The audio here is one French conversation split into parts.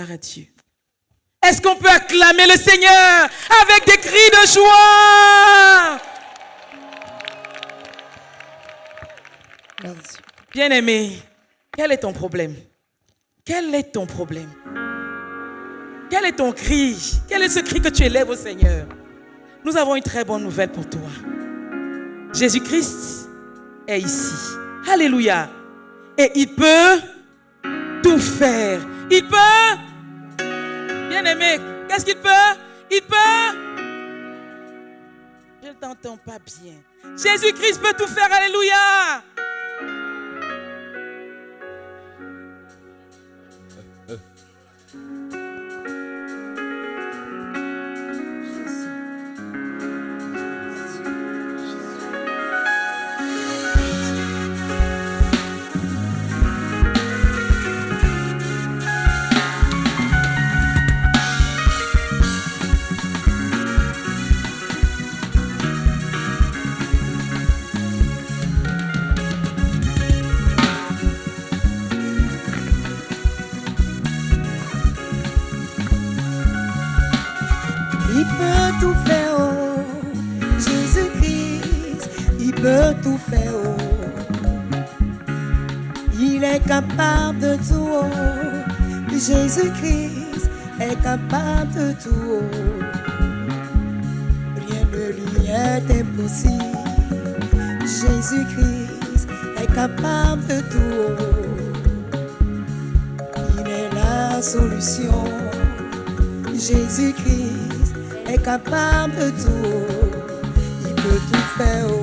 à Dieu. Est-ce qu'on peut acclamer le Seigneur avec des cris de joie? Bien-aimé, quel est ton problème? Quel est ton problème? Quel est ton cri? Quel est ce cri que tu élèves au Seigneur? Nous avons une très bonne nouvelle pour toi. Jésus-Christ est ici. Alléluia. Et il peut tout faire. Il peut. Bien-aimé, qu'est-ce qu'il peut? Il peut. Je ne t'entends pas bien. Jésus-Christ peut tout faire. Alléluia. Tout faire, oh, Jésus-Christ, il peut tout faire, oh. Il est capable de tout, oh. Jésus-Christ est capable de tout, oh. Rien ne lui est impossible. Jésus-Christ est capable de tout, oh. Il est la solution. Jésus-Christ est capable de tout, il peut tout faire, oh.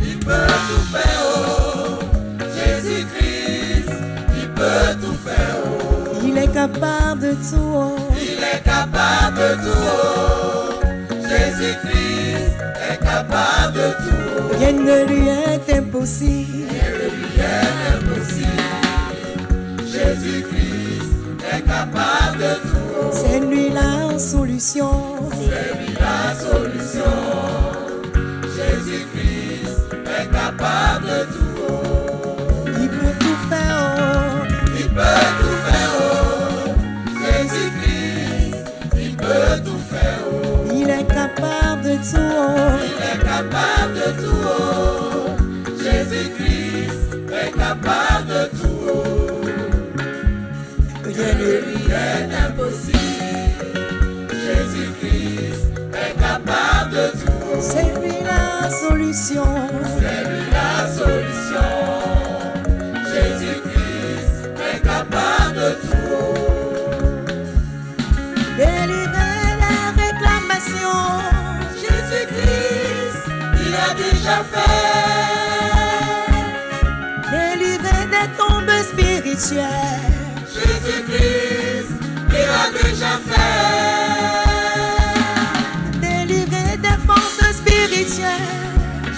Il peut tout faire, oh. Jésus-Christ, il peut tout faire, oh. Il est capable de tout, oh. Il est capable de tout, oh. Jésus-Christ est capable de tout, oh. Rien ne lui est impossible. Rien ne lui est impossible. Jésus-Christ est capable de tout, oh. C'est lui la solution. C'est lui la solution. Jésus-Christ est capable de tout, oh. Il peut tout faire, oh. Il peut tout faire, oh. Jésus-Christ, il peut tout faire, oh. Il est capable de tout, oh. Il est capable de tout, oh. Jésus-Christ est capable de tout, oh. Rien ne lui est impossible. Jésus-Christ est capable de tout. C'est lui la solution. C'est lui la solution. Jésus-Christ est capable de tout. Délivrer la réclamation. Jésus-Christ, il a déjà fait. Délivrer des tombes spirituelles. Jésus-Christ, il a déjà fait. Délivrer des forces spirituelles.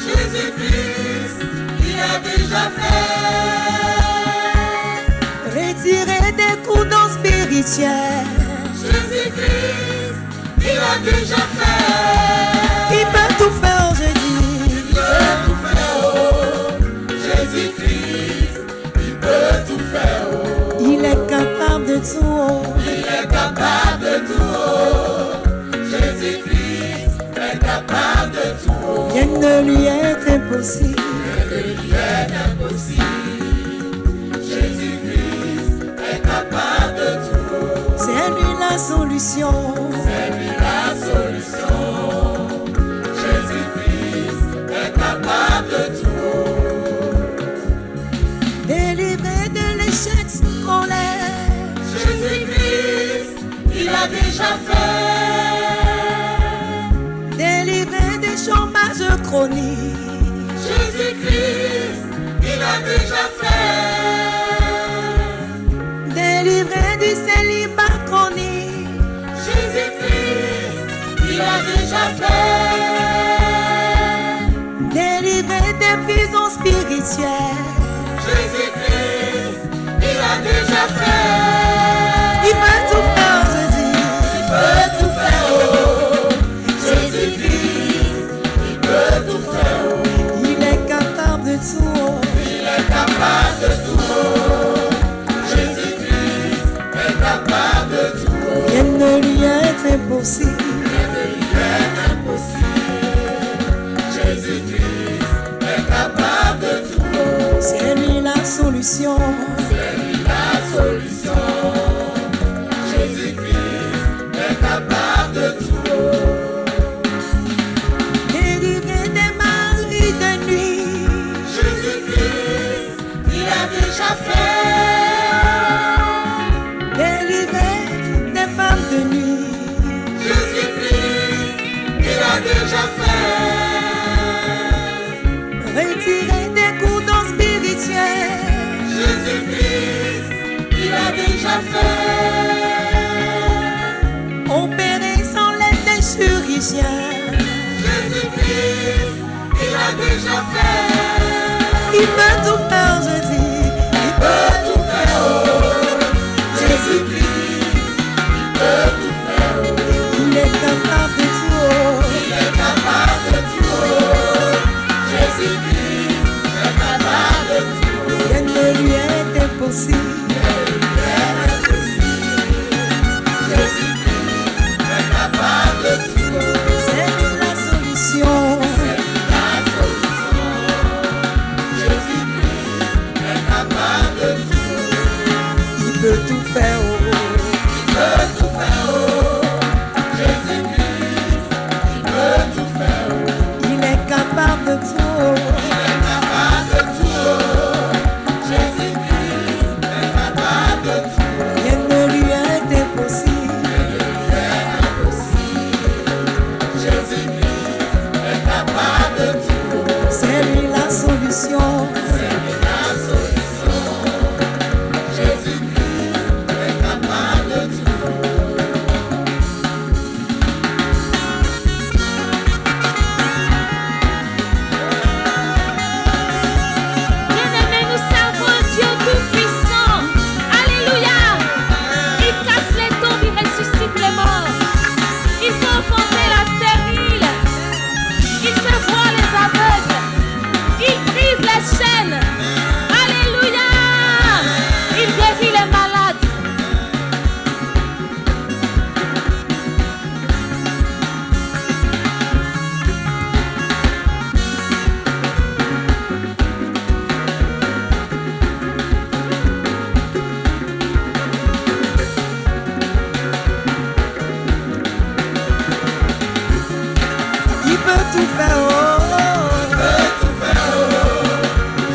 Jésus-Christ, il a déjà fait. Retirer des coups d'eau spirituels. Jésus-Christ, il a déjà fait. Il peut tout faire, je dis. Il peut tout faire, oh. Jésus-Christ, il peut tout faire, oh. Il est capable de tout, oh. Il est capable de tout, oh. Jésus-Christ est capable de tout, oh. Rien ne lui est impossible. Rien ne lui est impossible. Jésus-Christ est capable de tout, oh. C'est lui la solution. C'est lui la solution. Jésus-Christ est capable de tout, oh. Délivrer de l'échec scolaire. Jésus-Christ, il a déjà fait. Délivrer des chômages chroniques. Jésus-Christ, il a déjà fait. Délivrer du célibat chronique. Jésus-Christ, il a déjà fait. Délivrer des prisons spirituelles. Jésus-Christ, il a déjà fait. Il peut tout faire, je dis. Il peut tout faire, oh. Jésus-Christ, il peut tout faire, oh. Il est capable de tout, oh. Il est capable de tout, oh. Jésus-Christ est capable de impossible. Rien ne lui est impossible. Jésus-Christ est capable de tout. C'est lui la solution. C'est lui la solution. Jésus-Christ est capable de tout. Délivrer des maris de nuit. Jésus-Christ, il a déjà fait. Délivrer des femmes de nuit. Jésus-Christ, il a déjà fait. Retirer des courdons spirituels. Jésus-Christ, il a déjà fait. Opérer sans l'aide des chirurgiens. Jésus-Christ, il a déjà fait. Il peut tout faire, je dis. Il peut tout faire. Jésus-Christ, il peut tout faire. Il est capable de tout. Il est capable de tout. Jésus-Christ est capable de tout. Rien ne lui est impossible. Jésus-Christ est capable de tout. C'est lui la solution. La solution. Jésus-Christ est capable de tout. Il peut tout faire. Il peut tout faire. Jésus-Christ, il peut tout faire. Il est capable de tout. Il est capable de tout. Jésus-Christ est capable de tout. Rien ne lui est impossible. Jésus-Christ est capable de tout. C'est lui la solution. C'est la solution. Jésus-Christ est capable de tout. Bien-aimés, nous servons un Dieu tout-puissant. Alléluia. Il casse les tombes, il ressuscite les morts. Il fait enfanter la stérile. Il fait voir les aveugles. Il brise les chaînes. Alléluia. Il guérit les malades. Il peut tout faire.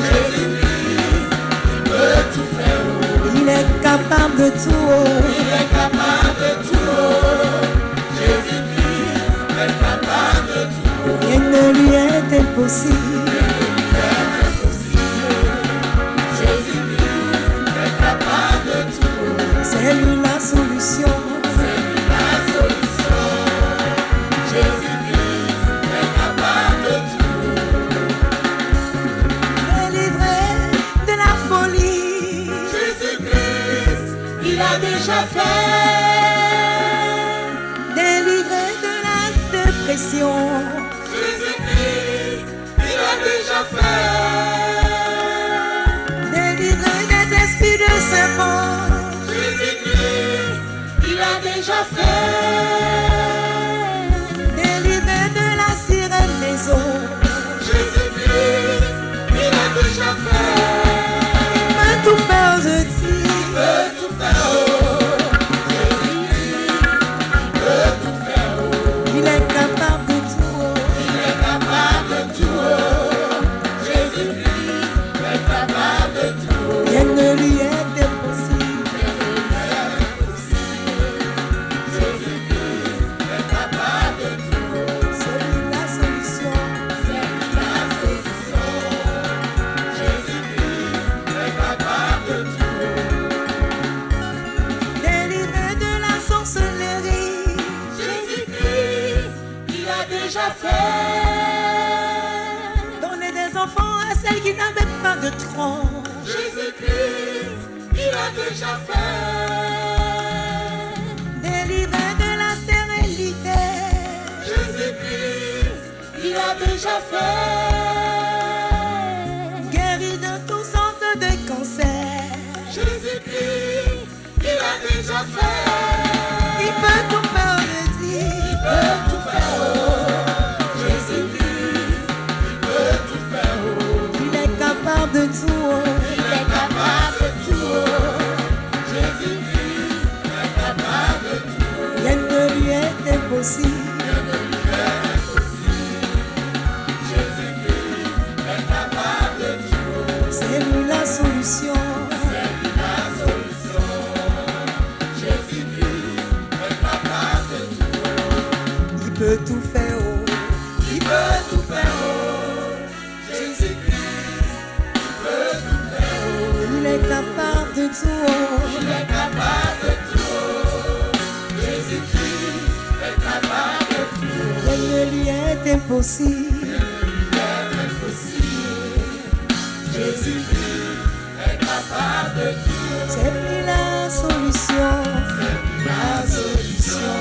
Jésus-Christ, il peut tout faire. Il est capable de tout. Il est capable de tout. Jésus-Christ est capable de tout. Rien ne lui est impossible. Jésus-Christ est capable de tout. C'est lui la solution. C'est la solution. Jésus-Christ est capable de tout. Délivrer de la folie. Jésus-Christ, il a déjà fait. Délivrer de la dépression. Jésus-Christ, il a déjà fait. Délivrer des esprits de serpent. Jésus-Christ, il a déjà fait. Délivrer de la sirène des eaux. Jésus-Christ, il a déjà fait. Il peut tout faire, je dis. Il peut tout faire. Jésus-Christ, il peut tout faire. Il est capable de tout. Il est capable de tout. Jésus-Christ est capable de tout. Rien ne lui est impossible. Jésus-Christ est capable de tout. C'est lui la solution. C'est la solution. Jésus-Christ est capable de tout. Délivrer de la sorcellerie. Jésus-Christ, il a déjà fait. Donner des enfants à celles qui n'avaient pas de tronc. Jésus-Christ, il a déjà fait. Délivrer de la stérilité. Jésus-Christ, il a déjà fait. Guérir de toutes sortes de cancers. Jésus-Christ, il a déjà fait. Il peut tout faire, je dis. impossible. C'est lui la solution. Il peut tout faire, oh. Il peut tout faire, oh. Jésus-Christ, il peut tout faire, oh. Il est capable de tout, oh. Il est capable de tout, oh. Jésus-Christ est capable de tout. Rien ne lui est impossible. Jésus-Christ est capable de tout. C'est lui la solution. La solution.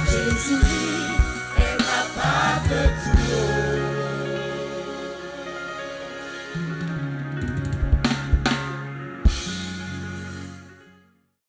Jésus-Christ est capable de tout.